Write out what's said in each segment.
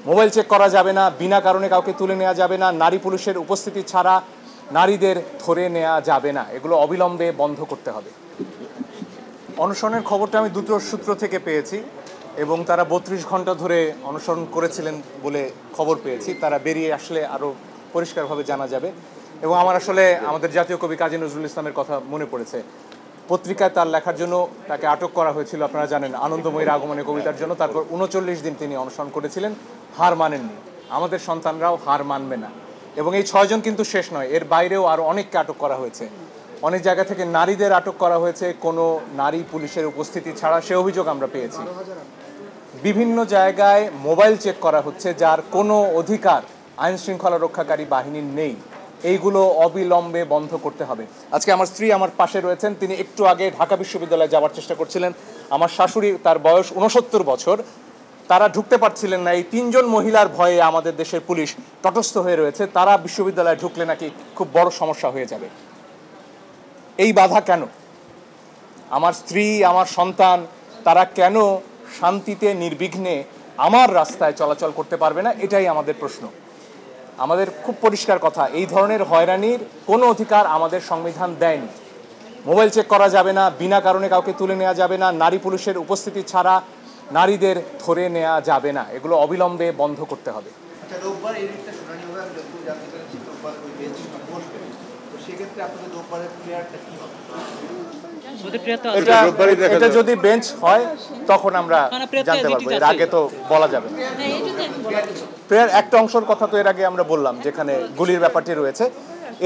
Mobile check করা যাবে না, বিনা কারণে কাউকে তুলে নেওয়া যাবে না, নারী পুলিশের উপস্থিতি ছাড়া নারীদের ধরে নেওয়া যাবে না, এগুলো অবিলম্বে বন্ধ করতে হবে। অনশনের খবরটা আমি দুটো সূত্র থেকে পেয়েছি এবং তারা 32 ঘন্টা ধরে অনশন করেছিলেন বলে খবর পেয়েছি। তারা বেরিয়ে আসলে আরও পরিষ্কারভাবে জানা যাবে। এবং আমার আসলে আমাদের জাতীয় কবি কাজী নজরুল ইসলামের কথা মনে পড়েছে। পত্রিকায় তার লেখার জন্য তাকে আটক করা হয়েছিল, আপনারা জানেন, আনন্দময়ীর আগমনে কবিতার জন্য। তারপর 39 দিন তিনি অনশন করেছিলেন, হার মানেননি। আমাদের সন্তানরাও হার মানবে না। এবং এই 6 জন কিন্তু শেষ নয়, এর বাইরেও আরও অনেককে আটক করা হয়েছে। অনেক জায়গা থেকে নারীদের আটক করা হয়েছে কোনো নারী পুলিশের উপস্থিতি ছাড়া, সে অভিযোগ আমরা পেয়েছি। বিভিন্ন জায়গায় মোবাইল চেক করা হচ্ছে যার কোনো অধিকার আইন শৃঙ্খলা রক্ষাকারী বাহিনীর নেই। এইগুলো অবিলম্বে বন্ধ করতে হবে। আজকে আমার স্ত্রী আমার পাশে রয়েছেন, তিনি একটু আগে ঢাকা বিশ্ববিদ্যালয়ে যাওয়ার চেষ্টা করছিলেন। আমার শাশুড়ি, তার বয়স 69 বছর, তারা ঢুকতে পারছিলেন না। এই 3 জন মহিলার ভয়ে আমাদের দেশের পুলিশ তটস্থ হয়ে রয়েছে। তারা বিশ্ববিদ্যালয়ে ঢুকলে নাকি খুব বড় সমস্যা হয়ে যাবে। এই বাধা কেন? আমার স্ত্রী, আমার সন্তান, তারা কেন শান্তিতে নির্বিঘ্নে আমার রাস্তায় চলাচল করতে পারবে না? এটাই আমাদের প্রশ্ন। আমাদের খুব পরিষ্কার কথা, এই ধরনের হয়রানির কোনো অধিকার আমাদের সংবিধান দেয়নি। মোবাইল চেক করা যাবে না, বিনা কারণে কাউকে তুলে নেওয়া যাবে না, নারী পুলিশের উপস্থিতি ছাড়া নারীদের ধরে নেওয়া যাবে না, এগুলো অবিলম্বে বন্ধ করতে হবে। এটা যদি বেঞ্চ হয় তখন আমরা জানতে পারবো, এর আগে তো বলা যাবে। প্রেয়ার একটা অংশের কথা তো এর আগে আমরা বললাম, যেখানে গুলির ব্যাপারটি রয়েছে।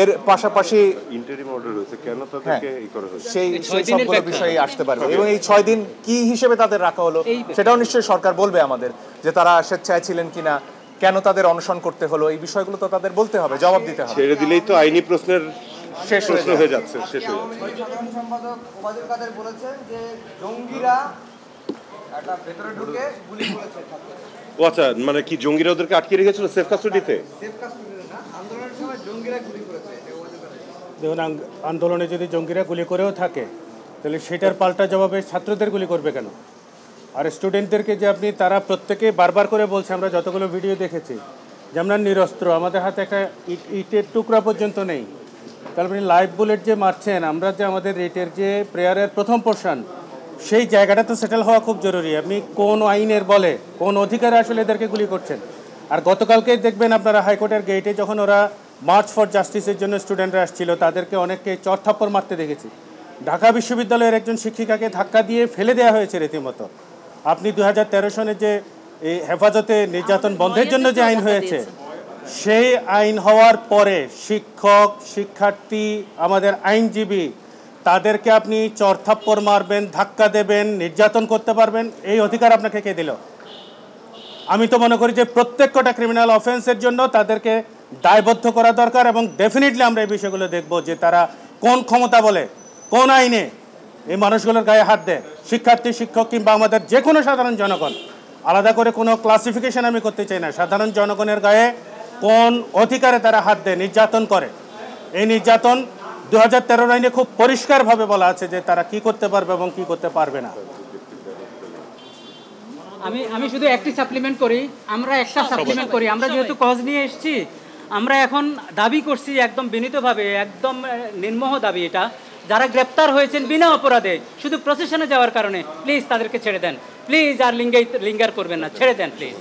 এর পাশাপাশি ইন্টারিম অর্ডার রয়েছে, কেন তাদেরকে এই করা হচ্ছে সেই সবগুলো বিষয়ে আসতে পারবে। এবং এই 6 দিন কি হিসেবে তাদের রাখা হলো সেটাও নিশ্চয়ই সরকার বলবে আমাদের, যে তারা স্বেচ্ছায় ছিলেন কিনা, কেন তাদের অনশন করতে হলো, এই বিষয়গুলো তো তাদের বলতে হবে, জবাব দিতে হবে। ছেড়ে দিলেই তো আইনি প্রশ্নের শেষ হয়ে যাচ্ছে। সাধারণ সম্পাদক ওবায়দুল কাদের বলেছেন যে জঙ্গিরা একটা ভেতরে ঢুকে গুলি করেছে। ও আচ্ছা, মানে কি জঙ্গিরা ওদেরকে আটকে রেখেছিল সেফ কাস্টডিতে? সেফ কাস্টডিতে না, আন্দোলনের সময় জঙ্গিরা গুলি করেছে। দেখুন, আন্দোলনে যদি জঙ্গিরা গুলি করেও থাকে তাহলে সেটার পাল্টা জবাবে ছাত্রদের গুলি করবে কেন? আর স্টুডেন্টদেরকে যে আপনি, তারা প্রত্যেকে বারবার করে বলছে, আমরা যতগুলো ভিডিও দেখেছি, যে আমরা নিরস্ত্র, আমাদের হাতে একটা ইটের টুকরা পর্যন্ত নেই। তাহলে আপনি লাইভ বুলেট যে মারছেন, আমরা যে আমাদের রেটের যে প্রেয়ারের প্রথম পোর্শন, সেই জায়গাটা তো সেটেল হওয়া খুব জরুরি। আপনি কোন আইনের বলে, কোন অধিকারে আসলে এদেরকে গুলি করছেন? আর গতকালকে দেখবেন আপনারা হাইকোর্টের গেটে যখন ওরা মার্চ ফর জাস্টিসের জন্য স্টুডেন্টরা আসছিল, তাদেরকে অনেককে চড়থাপ্পড় মারতে দেখেছি। ঢাকা বিশ্ববিদ্যালয়ের একজন শিক্ষিকাকে ধাক্কা দিয়ে ফেলে দেওয়া হয়েছে রীতিমতো। আপনি 2013 সনে যে এই হেফাজতে নির্যাতন বন্ধের জন্য যে আইন হয়েছে, সেই আইন হওয়ার পরে শিক্ষক, শিক্ষার্থী, আমাদের আইনজীবী, তাদেরকে আপনি চড়থাপ্পড় মারবেন, ধাক্কা দেবেন, নির্যাতন করতে পারবেন, এই অধিকার আপনাকে কে দিল? আমি তো মনে করি যে প্রত্যেকটা ক্রিমিনাল অফেন্সের জন্য তাদেরকে দায়বদ্ধ করা দরকার। এবং ডেফিনেটলি আমরা এই বিষয়গুলো দেখব যে তারা কোন ক্ষমতা বলে, কোন আইনে এই মানুষগুলোর গায়ে হাত দেয়। শিক্ষার্থী, শিক্ষক কিংবা আমাদের যে কোনো সাধারণ জনগণ, আলাদা করে কোনো ক্লাসিফিকেশন আমি করতে চাই না। সাধারণ জনগণের গায়ে কোন অধিকারে তারা হাত দেয়, নির্যাতন করে। এই নির্যাতন 2013 আইনে খুব পরিষ্কারভাবে বলা আছে যে তারা কি করতে পারবে এবং কি করতে পারবে না। আমি শুধু একটি সাপ্লিমেন্ট করি, আমরা যেহেতু কজ নিয়ে এসেছি, আমরা এখন দাবি করছি একদম বিনীতভাবে, একদম নির্মোহ দাবি এটা, যারা গ্রেপ্তার হয়েছেন বিনা অপরাধে শুধু প্রসেশনে যাওয়ার কারণে, প্লিজ তাদেরকে ছেড়ে দেন, প্লিজ। আর লিঙ্গার করবেন না, ছেড়ে দেন প্লিজ।